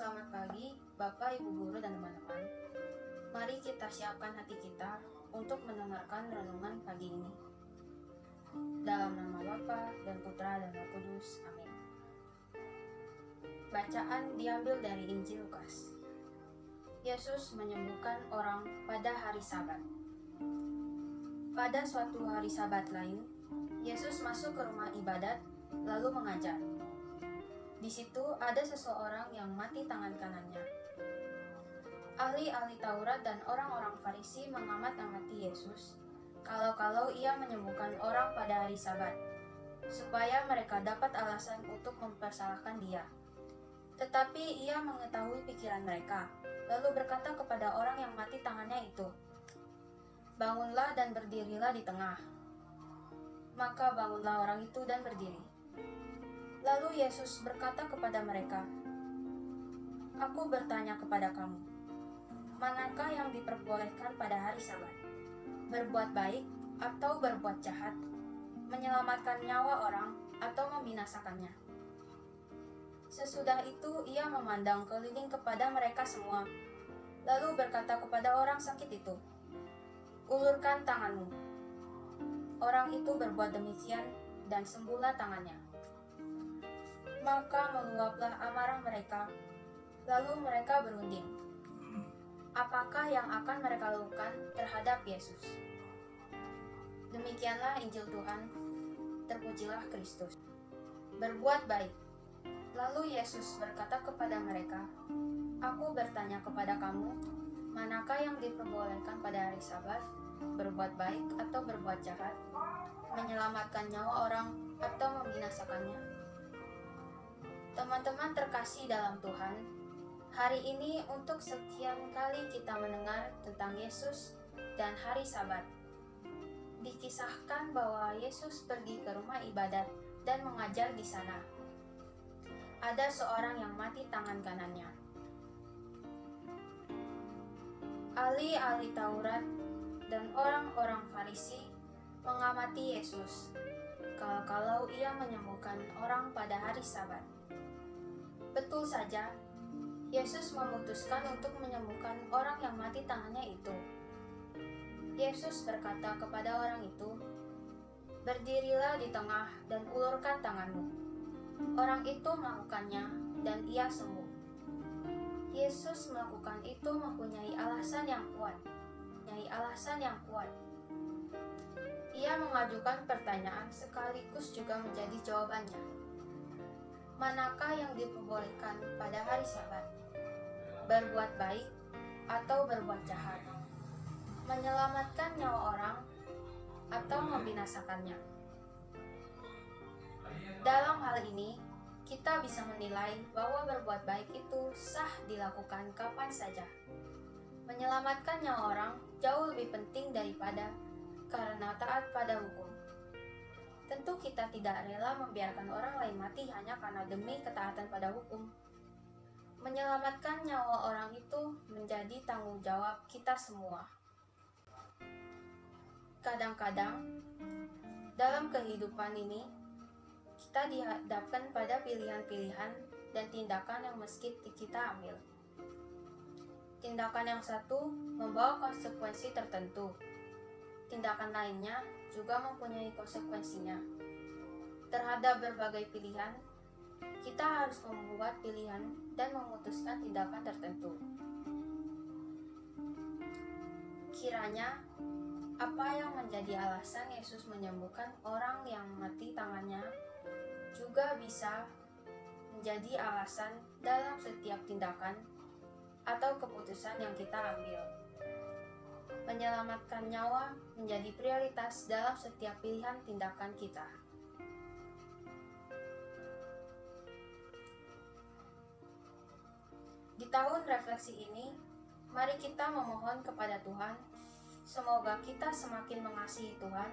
Selamat pagi, Bapak, Ibu Guru, dan teman-teman. Mari kita siapkan hati kita untuk mendengarkan renungan pagi ini. Dalam nama Bapa dan Putra dan Roh Kudus. Amin. Bacaan diambil dari Injil Lukas. Yesus menyembuhkan orang pada hari Sabat. Pada suatu hari Sabat lain, Yesus masuk ke rumah ibadat lalu mengajar. Di situ ada seseorang yang mati tangan kanannya. Ahli-ahli Taurat dan orang-orang Farisi mengamat-amati Yesus, kalau-kalau ia menyembuhkan orang pada hari Sabat, supaya mereka dapat alasan untuk mempersalahkan dia. Tetapi ia mengetahui pikiran mereka, lalu berkata kepada orang yang mati tangannya itu, "Bangunlah dan berdirilah di tengah." Maka bangunlah orang itu dan berdiri. Lalu Yesus berkata kepada mereka, "Aku bertanya kepada kamu, manakah yang diperbolehkan pada hari Sabat? Berbuat baik atau berbuat jahat? Menyelamatkan nyawa orang atau membinasakannya?" Sesudah itu ia memandang keliling kepada mereka semua, lalu berkata kepada orang sakit itu, "Ulurkan tanganmu." Orang itu berbuat demikian dan sembuhlah tangannya. Maka meluaplah amarah mereka, lalu mereka berunding. Apakah yang akan mereka lakukan terhadap Yesus? Demikianlah Injil Tuhan, terpujilah Kristus. Berbuat baik. Lalu Yesus berkata kepada mereka, "Aku bertanya kepada kamu, manakah yang diperbolehkan pada hari Sabat, berbuat baik atau berbuat jahat, menyelamatkan nyawa orang atau membinasakannya?" Teman-teman terkasih dalam Tuhan, hari ini untuk sekian kali kita mendengar tentang Yesus dan hari Sabat. Dikisahkan bahwa Yesus pergi ke rumah ibadat dan mengajar di sana. Ada seorang yang mati tangan kanannya. Ahli-ahli Taurat dan orang-orang Farisi mengamati Yesus, kalau ia menyembuhkan orang pada hari Sabat. Betul saja, Yesus memutuskan untuk menyembuhkan orang yang mati tangannya itu. Yesus berkata kepada orang itu, "Berdirilah di tengah dan ulurkan tanganmu." Orang itu melakukannya dan ia sembuh. Yesus melakukan itu mempunyai alasan yang kuat. Ia mengajukan pertanyaan sekaligus juga menjadi jawabannya. Manakah yang diperbolehkan pada hari Sabat? Berbuat baik atau berbuat jahat? Menyelamatkan nyawa orang atau membinasakannya? Dalam hal ini, kita bisa menilai bahwa berbuat baik itu sah dilakukan kapan saja. Menyelamatkan nyawa orang jauh lebih penting daripada karena taat pada hukum. Tentu kita tidak rela membiarkan orang lain mati hanya karena demi ketaatan pada hukum. Menyelamatkan nyawa orang itu menjadi tanggung jawab kita semua. Kadang-kadang, dalam kehidupan ini, kita dihadapkan pada pilihan-pilihan dan tindakan yang mesti kita ambil. Tindakan yang satu membawa konsekuensi tertentu. Tindakan lainnya juga mempunyai konsekuensinya. Terhadap berbagai pilihan, kita harus membuat pilihan dan memutuskan tindakan tertentu. Kiranya, apa yang menjadi alasan Yesus menyembuhkan orang yang mati tangannya juga bisa menjadi alasan dalam setiap tindakan atau keputusan yang kita ambil. Menyelamatkan nyawa menjadi prioritas dalam setiap pilihan tindakan kita. Di tahun refleksi ini, mari kita memohon kepada Tuhan, semoga kita semakin mengasihi Tuhan,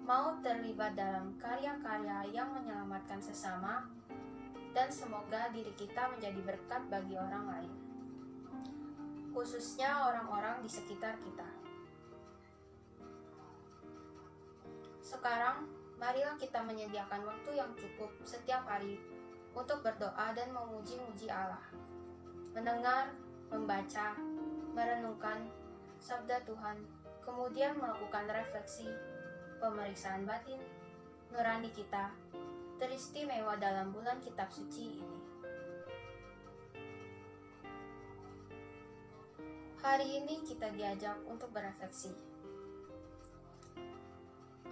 mau terlibat dalam karya-karya yang menyelamatkan sesama, dan semoga diri kita menjadi berkat bagi orang lain, khususnya orang-orang di sekitar kita. Sekarang, marilah kita menyediakan waktu yang cukup setiap hari untuk berdoa dan memuji-muji Allah, mendengar, membaca, merenungkan sabda Tuhan, kemudian melakukan refleksi, pemeriksaan batin, nurani kita, teristimewa dalam bulan kitab suci ini. Hari ini kita diajak untuk berefleksi.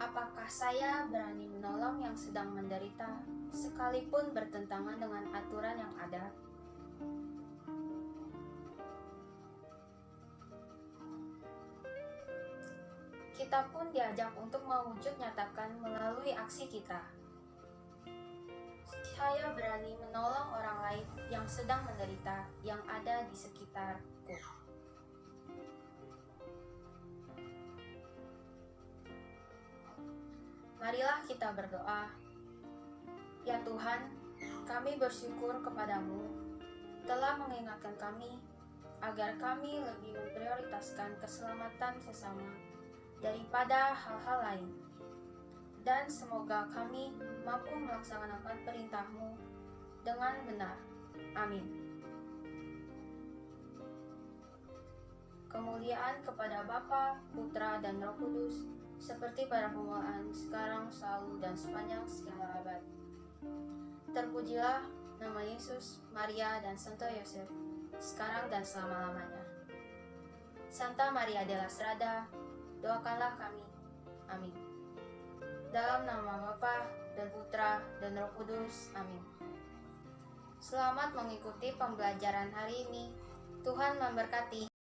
Apakah saya berani menolong yang sedang menderita, sekalipun bertentangan dengan aturan yang ada? Kita pun diajak untuk mewujud nyatakan melalui aksi kita. Saya berani menolong orang lain yang sedang menderita, yang ada di sekitarku. Marilah kita berdoa. Ya Tuhan, kami bersyukur kepadamu telah mengingatkan kami agar kami lebih memprioritaskan keselamatan sesama daripada hal-hal lain. Dan semoga kami mampu melaksanakan perintah-Mu dengan benar. Amin. Kemuliaan kepada Bapa, Putra, dan Roh Kudus, seperti pada permulaan, sekarang, selalu, dan sepanjang segala abad. Terpujilah nama Yesus, Maria, dan Santo Yosef, sekarang dan selama-lamanya. Santa Maria della Strada, doakanlah kami. Amin. Dalam nama Bapa dan Putra dan Roh Kudus. Amin. Selamat mengikuti pembelajaran hari ini. Tuhan memberkati.